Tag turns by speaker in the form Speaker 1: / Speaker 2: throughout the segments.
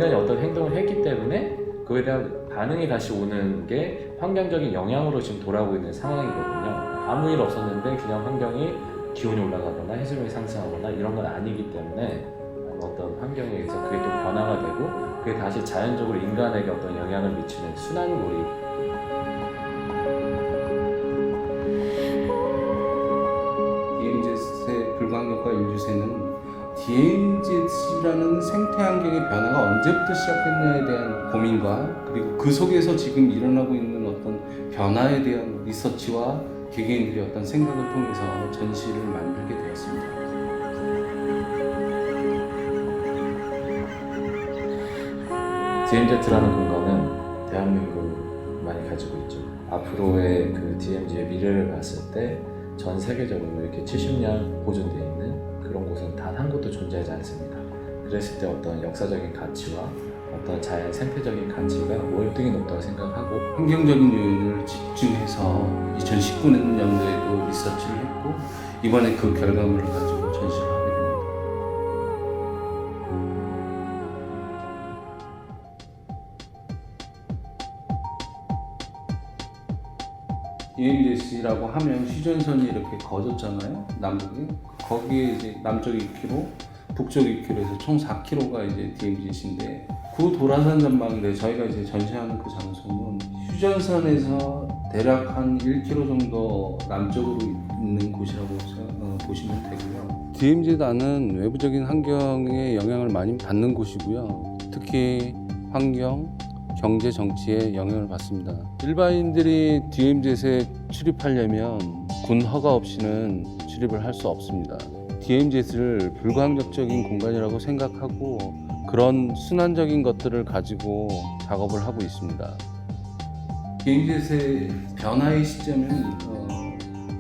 Speaker 1: 인간이 어떤 행동을 했기 때문에 그에 대한 반응이 다시 오는 게 환경적인 영향으로 지금 돌아오고 있는 상황이거든요. 아무 일 없었는데 그냥 환경이 기온이 올라가거나 해수면이 상승하거나 이런 건 아니기 때문에 어떤 환경에 의해서 그게 또 변화가 되고 그게 다시 자연적으로 인간에게 어떤 영향을 미치는 순환고리.
Speaker 2: DMZ의 불광역과 인류새는 DMZ라는 생태 환경의 변화가 언제부터 시작됐냐에 대한 고민과 그리고 그 속에서 지금 일어나고 있는 어떤 변화에 대한 리서치와 개개인들의 어떤 생각을 통해서 전시를 만들게 되었습니다.
Speaker 1: DMZ라는 공간은 대한민국을 많이 가지고 있죠. 앞으로의 그 DMZ의 미래를 봤을 때 전 세계적으로 이렇게 70년 보존되어 있는 그런 곳은 단 한 곳도 존재하지 않습니다. 그랬을 때 어떤 역사적인 가치와 어떤 자연 생태적인 가치가 월등히 높다고 생각하고
Speaker 2: 환경적인 요인을 집중해서 2019년도에도 리서치를 했고 이번에 그 결과물을 가지고 전시를 하게 됩니다. DMZ라고 하면 휴전선이 이렇게 거졌잖아요, 남북이. 거기에 이제 남쪽 2km, 북쪽 2km에서 총 4km가 이제 DMZ인데 그 도라산 전망인데 저희가 이제 전시하는 그 장소는 휴전선에서 대략 한 1km 정도 남쪽으로 있는 곳이라고 보시면 되고요. DMZ단은 외부적인 환경에 영향을 많이 받는 곳이고요. 특히 환경, 경제, 정치에 영향을 받습니다. 일반인들이 DMZ에 출입하려면 군 허가 없이는 출입을 할 수 없습니다. DMZ를 불가항력적인 공간이라고 생각하고 그런 순환적인 것들을 가지고 작업을 하고 있습니다. DMZ의 변화의 시점은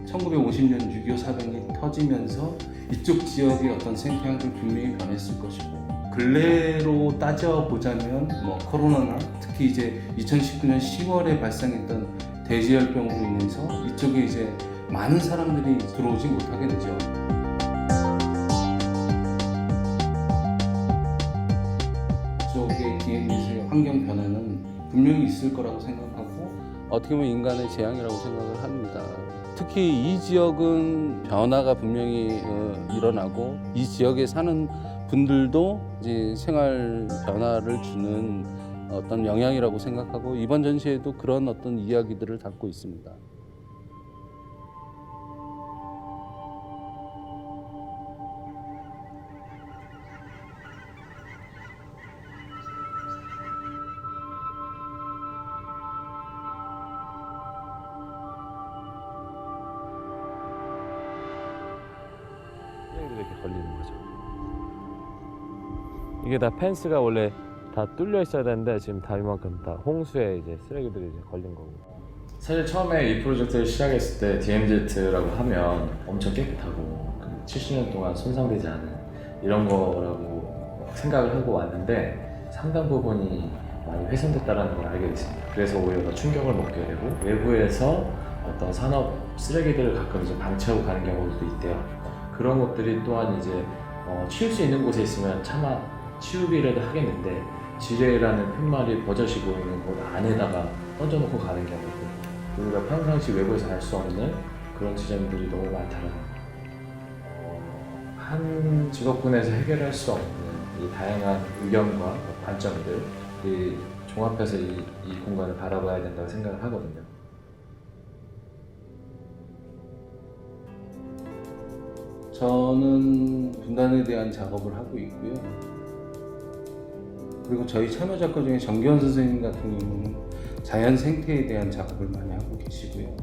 Speaker 2: 1950년 6.25 사변이 터지면서 이쪽 지역의 어떤 생태환경이 분명히 변했을 것이고 근래로 따져보자면 코로나나 특히 이제 2019년 10월에 발생했던 대지열병으로 인해서 이쪽에 이제 많은 사람들이 들어오지 못하게 되죠. 이쪽의 DMZ의 환경 변화는 분명히 있을 거라고 생각하고 어떻게 보면 인간의 재앙이라고 생각을 합니다. 특히 이 지역은 변화가 분명히 일어나고 이 지역에 사는 분들도 이제 생활 변화를 주는 어떤 영향이라고 생각하고 이번 전시에도 그런 어떤 이야기들을 담고 있습니다.
Speaker 1: 이렇게 걸리는 거죠. 이게 다 펜스가 원래 다 뚫려 있어야 되는데 지금 다 이만큼 다 홍수에 이제 쓰레기들이 이제 걸린 거고. 사실 처음에 이 프로젝트를 시작했을 때 DMZ라고 하면 엄청 깨끗하고 70년 동안 손상되지 않은 이런 거라고 생각을 하고 왔는데 상당 부분이 많이 훼손됐다는 걸 알게 됐습니다. 그래서 오히려 더 충격을 먹게 되고 외부에서 어떤 산업 쓰레기들을 가끔 이제 방치하고 가는 경우도 있대요. 그런 것들이 또한 이제 치울 수 있는 곳에 있으면 차마 치우기라도 하겠는데 지뢰라는 푯말이 버젓이고 있는 곳 안에다가 던져놓고 가는 경우도 우리가 평상시 외부에서 알 수 없는 그런 지점들이 너무 많다는 한 직업군에서 해결할 수 없는 이 다양한 의견과 관점들이 종합해서 이 공간을 바라봐야 된다고 생각을 하거든요.
Speaker 2: 저는 분단에 대한 작업을 하고 있고요. 그리고 저희 참여 작가 중에 정기원 선생님 같은 경우는 자연 생태에 대한 작업을 많이 하고 계시고요.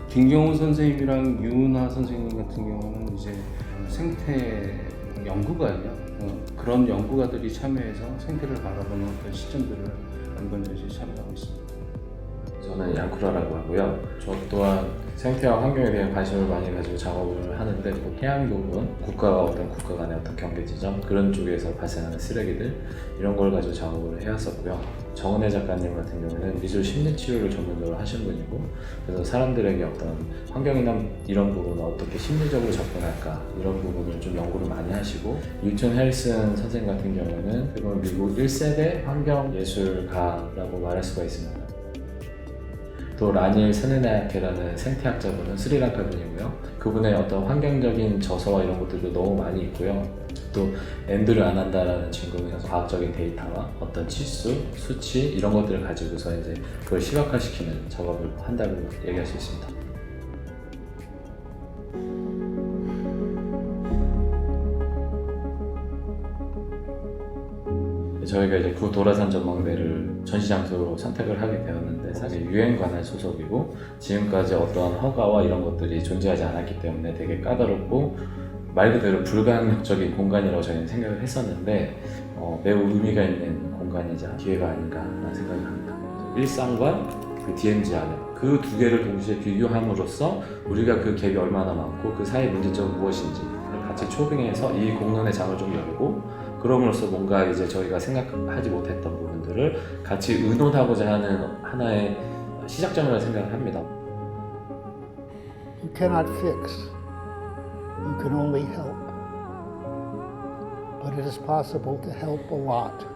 Speaker 2: 김경호 선생님이랑 유은하 선생님 같은 경우는 이제 생태 연구가예요. 그런 연구가들이 참여해서 생태를 바라보는 어떤 시점들을 이번 전시에 참여하고 있습니다.
Speaker 1: 저는 양쿠라라고 하고요. 저 또한 생태와 환경에 대한 관심을 많이 가지고 작업을 하는데 해양 부분, 국가와 어떤 국가 간의 어떤 경계 지점 그런 쪽에서 발생하는 쓰레기들 이런 걸 가지고 작업을 해왔었고요. 정은혜 작가님 같은 경우는 미술 심리 치료를 전문적으로 하신 분이고 그래서 사람들에게 어떤 환경이나 이런 부분을 어떻게 심리적으로 접근할까 이런 부분을 좀 연구를 많이 하시고 유튼 헬슨 선생님 같은 경우는 그건 미국 1세대 환경예술가라고 말할 수가 있습니다. 또 라닐 세네나케라는 생태학자분은 스리랑카 분이고요. 그분의 어떤 환경적인 저서와 이런 것들도 너무 많이 있고요. 또 앤드류 아난다라는 친구는 과학적인 데이터와 어떤 치수, 수치 이런 것들을 가지고서 이제 그걸 시각화시키는 작업을 한다고 얘기할 수 있습니다. 저희가 이제 구도라산 전망대를 전시 장소로 선택을 하게 되었는데 사실 유엔관할 소속이고 지금까지 어떠한 허가와 이런 것들이 존재하지 않았기 때문에 되게 까다롭고 말 그대로 불가항력적인 공간이라고 저희는 생각을 했었는데 매우 의미가 있는 공간이자 기회가 아닌가라는 생각을 합니다. 일상과 그 DMZ 안에 그 두 개를 동시에 비교함으로써 우리가 그 갭이 얼마나 많고 그 사이의 문제점은 무엇인지를 같이 초빙해서 이 공론의 장을 좀 열고 그럼으로써 뭔가 이제 저희가 생각하지 못했던 부분들을 같이 의논하고자 하는 하나의 시작점이라고 생각을 합니다.
Speaker 3: You cannot fix. You can only help. But it is possible to help a lot.